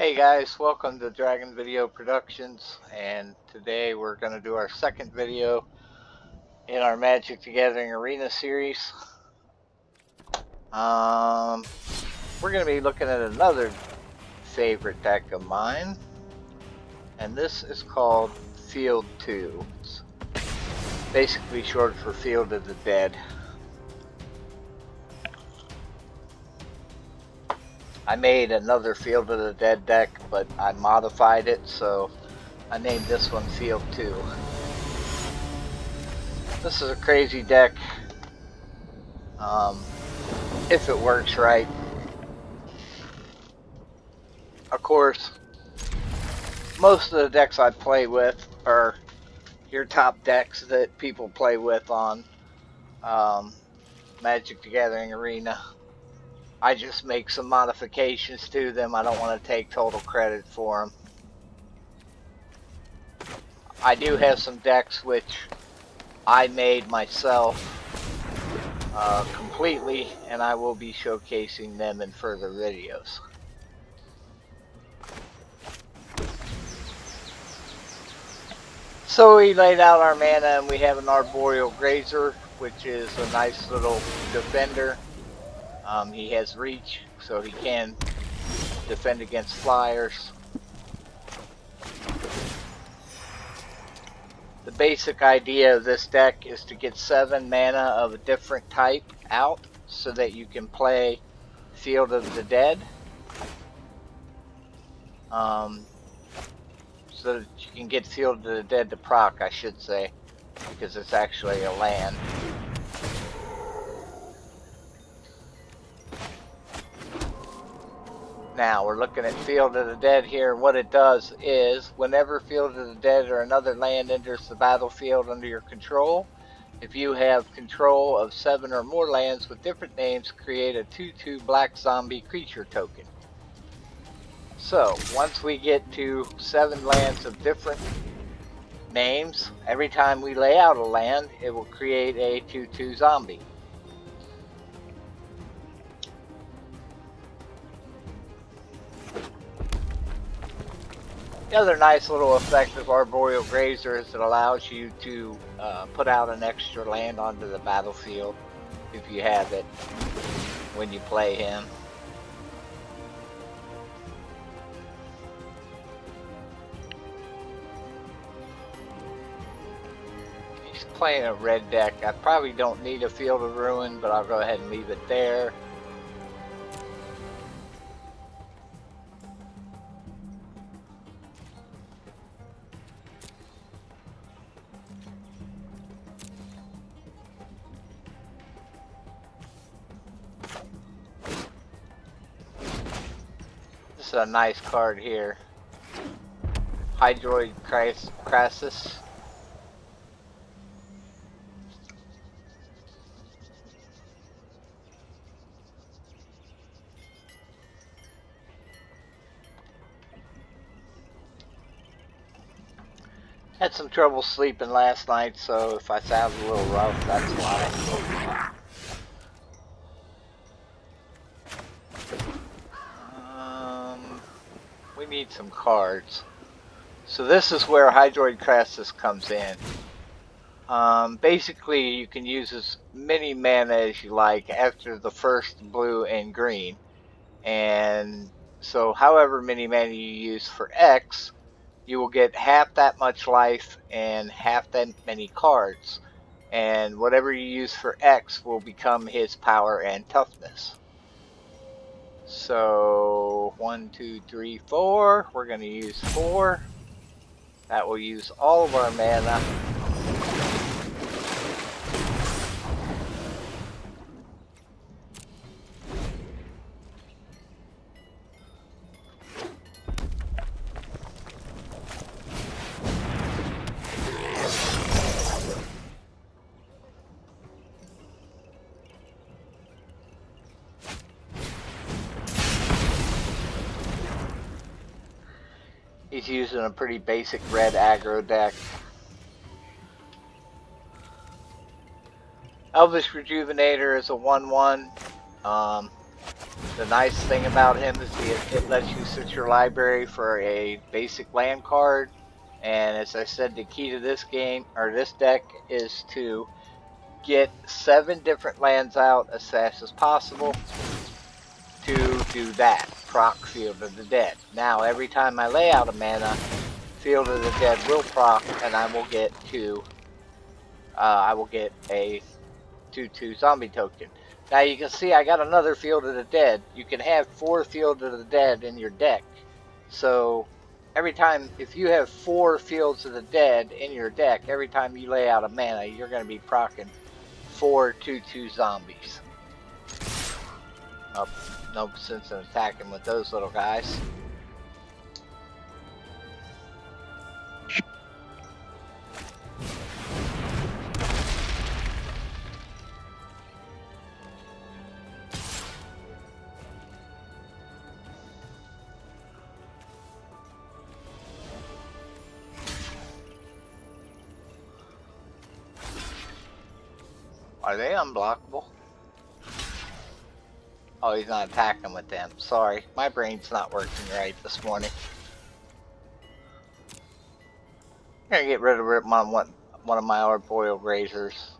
Hey guys, welcome to Dragon Video Productions, and today we're going to do our second video in our Magic the Gathering Arena series. We're going to be looking at another favorite deck of mine, and this is called Field 2. It's basically short for Field of the Dead. I made another Field of the Dead deck, but I modified it, so I named this one Field 2. This is a crazy deck, if it works right. Of course, most of the decks I play with are your top decks that people play with on Magic the Gathering Arena. I just make some modifications to them. I don't want to take total credit for them. I do have some decks which I made myself completely, and I will be showcasing them in further videos. So we laid out our mana, and we have an Arboreal Grazer, which is a nice little defender. He has reach, so he can defend against flyers. The basic idea of this deck is to get 7 mana of a different type out so that you can play Field of the Dead. So that you can get Field of the Dead to proc, I should say, because it's actually a land. Now we're looking at Field of the Dead here. What it does is, whenever Field of the Dead or another land enters the battlefield under your control, if you have control of 7 or more lands with different names, create a 2/2 black zombie creature token. So once we get to 7 lands of different names, every time we lay out a land, it will create a 2/2 zombie. The other nice little effect of Arboreal Grazer is it allows you to put out an extra land onto the battlefield if you have it when you play him. He's playing a red deck. I probably don't need a Field of Ruin, but I'll go ahead and leave it there. This is a nice card here. Hydroid Krasis. Had some trouble sleeping last night, so if I sound a little rough, that's why. We need some cards. So this is where Hydroid Krasis comes in. Basically, you can use as many mana as you like after the first blue and green. And so however many mana you use for X, you will get half that much life and half that many cards. And whatever you use for X will become his power and toughness. So 1, 2, 3, 4. We're going to use 4. That will use all of our mana. He's using a pretty basic red aggro deck. Elvish Rejuvenator is a 1/1. The nice thing about him is it lets you search your library for a basic land card. And as I said, the key to this game, or this deck, is to get 7 different lands out as fast as possible to do that. Proc Field of the Dead. Now, every time I lay out a mana, Field of the Dead will proc, and I will get a 2/2 zombie token. Now you can see I got another Field of the Dead. You can have 4 Field of the Dead in your deck. So every time, if you have 4 Fields of the Dead in your deck, every time you lay out a mana, you're going to be proccing 4 2/2 zombies. Oh, no sense in attacking with those little guys. Are they unblockable? Oh, he's not attacking with them. Sorry, my brain's not working right this morning. I'm gonna get rid of one of my arboreal razors.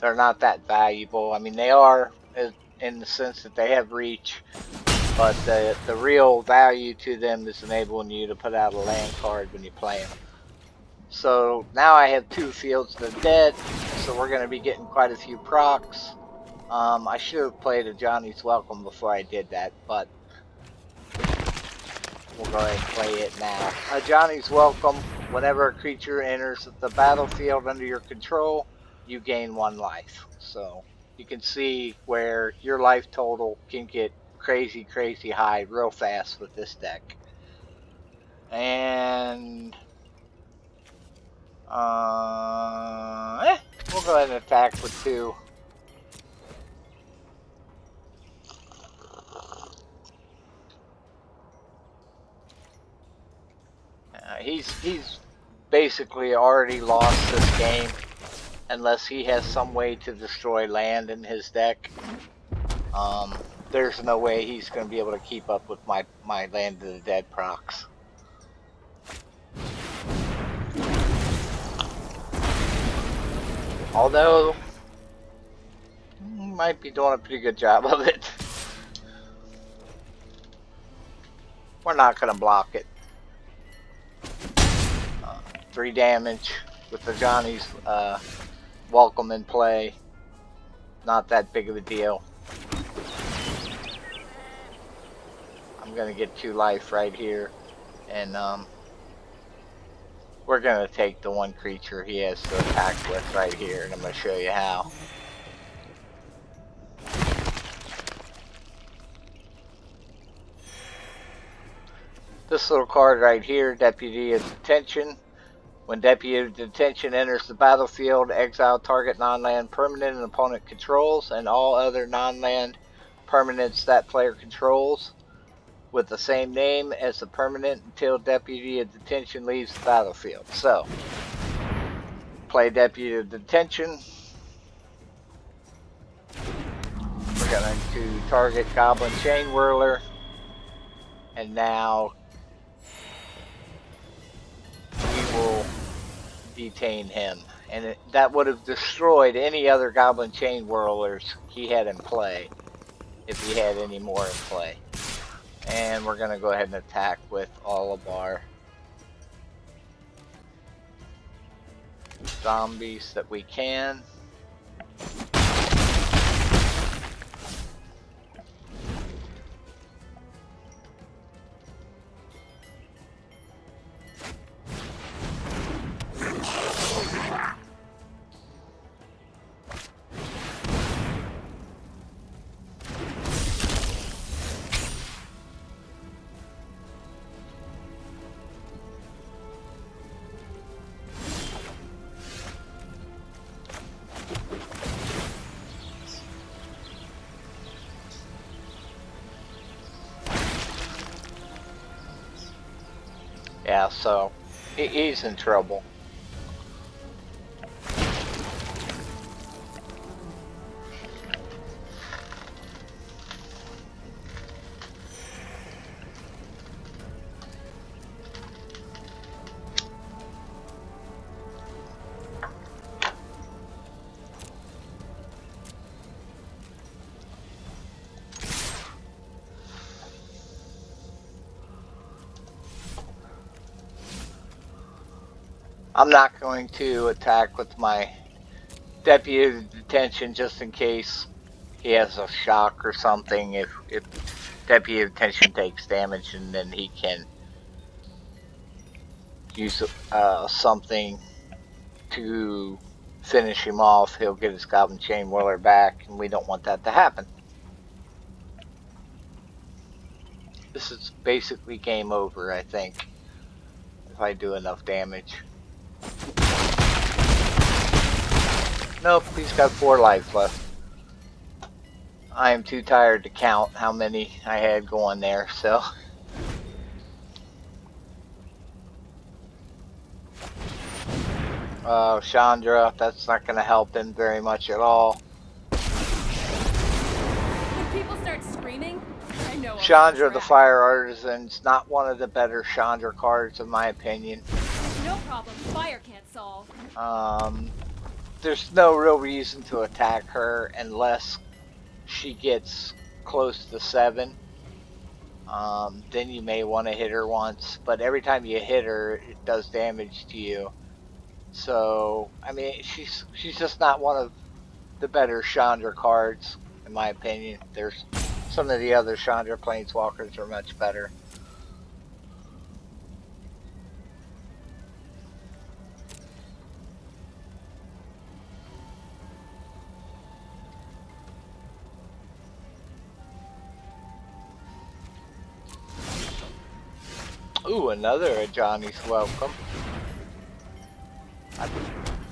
They're not that valuable. I mean, they are in the sense that they have reach, but the real value to them is enabling you to put out a land card when you play them. So now I have 2 Fields of the Dead, so we're going to be getting quite a few procs. I should have played a Johnny's Welcome before I did that, but we'll go ahead and play it now. A Johnny's Welcome, whenever a creature enters the battlefield under your control, you gain 1 life. So you can see where your life total can get crazy high real fast with this deck. And we'll go ahead and attack with 2. He's basically already lost this game unless he has some way to destroy land in his deck. There's no way he's going to be able to keep up with my Land of the Dead procs. Although, he might be doing a pretty good job of it. We're not going to block it. 3 damage with the Johnny's Welcome in play. Not that big of a deal. I'm going to get 2 life right here. And we're going to take the 1 creature he has to attack with right here. And I'm going to show you how. This little card right here, Deputy of Detention. When Deputy of Detention enters the battlefield, exile target non-land permanent an opponent controls and all other non-land permanents that player controls with the same name as the permanent until Deputy of Detention leaves the battlefield. So, play Deputy of Detention. We're going to target Goblin Chain Whirler. And now we will detain him. And that would have destroyed any other Goblin Chain Whirlers he had in play, if he had any more in play. And we're going to go ahead and attack with all of our zombies that we can. Yeah, so he's in trouble. I'm not going to attack with my deputy detention just in case he has a shock or something. If deputy detention takes damage, and then he can use something to finish him off, he'll get his Goblin Chain Whirler back, and we don't want that to happen. This is basically game over, I think, if I do enough damage. Nope, he's got 4 lives left. I am too tired to count how many I had going there, so. Chandra, that's not going to help him very much at all. When people start screaming, I know. Chandra the Fire Artisan's not one of the better Chandra cards in my opinion. No problem fire can't solve. There's no real reason to attack her unless she gets close to 7. Then you may want to hit her once, but every time you hit her, it does damage to you. So, I mean, she's just not one of the better Chandra cards, in my opinion. There's some of the other Chandra Planeswalkers are much better. Ooh, another Ajani's Welcome. I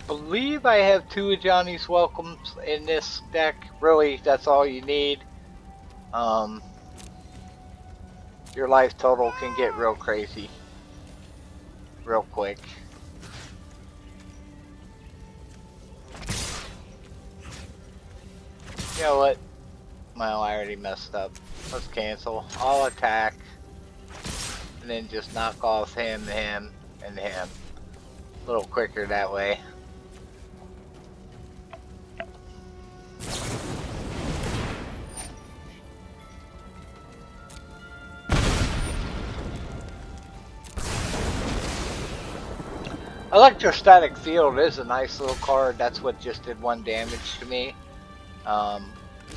believe I have 2 Ajani's Welcomes in this deck. Really, that's all you need. Your life total can get real crazy real quick. You know what? Well, I already messed up. Let's cancel. I'll attack. And then just knock off him, him, and him. A little quicker that way. Electrostatic Field is a nice little card. That's what just did 1 damage to me.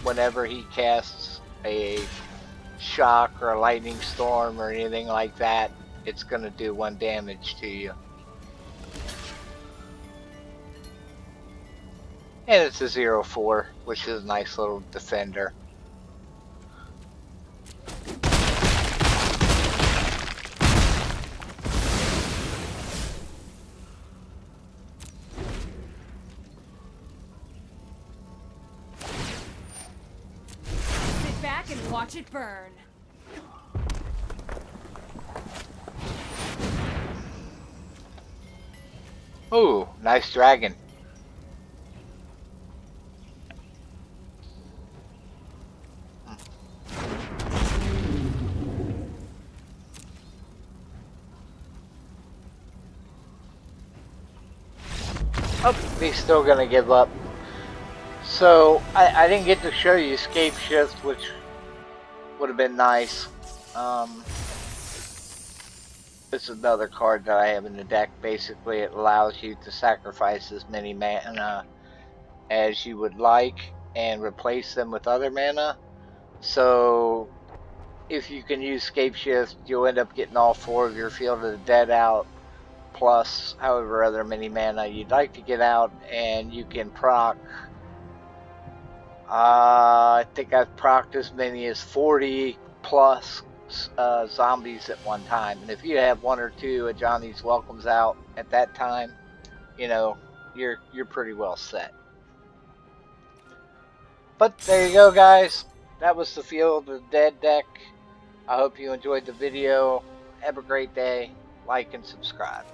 Whenever he casts a shock or a lightning storm or anything like that, it's going to do 1 damage to you. And it's a 0/4, which is a nice little defender. Sit back and watch it burn. Ooh, nice dragon. Oh, he's still gonna give up. So, I didn't get to show you Scape Shift, which would have been nice. This is another card that I have in the deck. Basically, it allows you to sacrifice as many mana as you would like and replace them with other mana. So, if you can use Scape Shift, you'll end up getting all 4 of your Field of the Dead out, plus however other many mana you'd like to get out, and you can proc. I think I've procced as many as 40 plus zombies at one time, and if you have 1 or 2 Ajani's Welcomes out at that time, you know, you're pretty well set. But there you go, guys. That was the Field of the Dead deck. I hope you enjoyed the video. Have a great day. Like and subscribe.